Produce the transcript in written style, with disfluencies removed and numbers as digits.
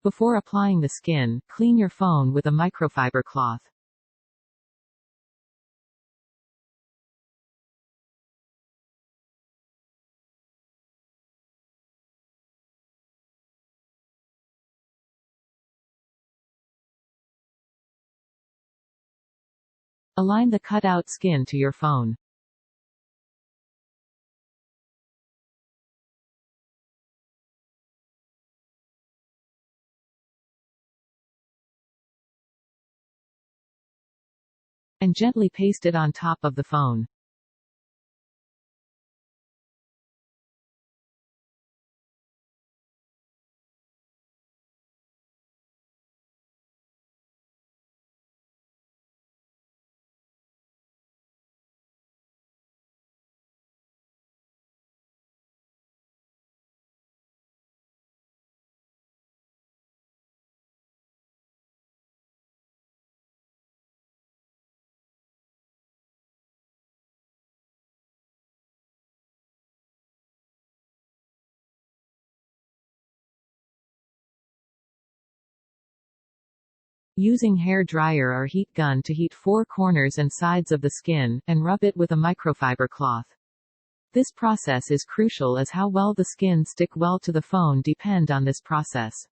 Before applying the skin, clean your phone with a microfiber cloth. Align the cut-out skin to your phone. And gently paste it on top of the phone. Using hair dryer or heat gun to heat 4 corners and sides of the skin, and rub it with a microfiber cloth. This process is crucial as how well the skin stick well to the phone depend on this process.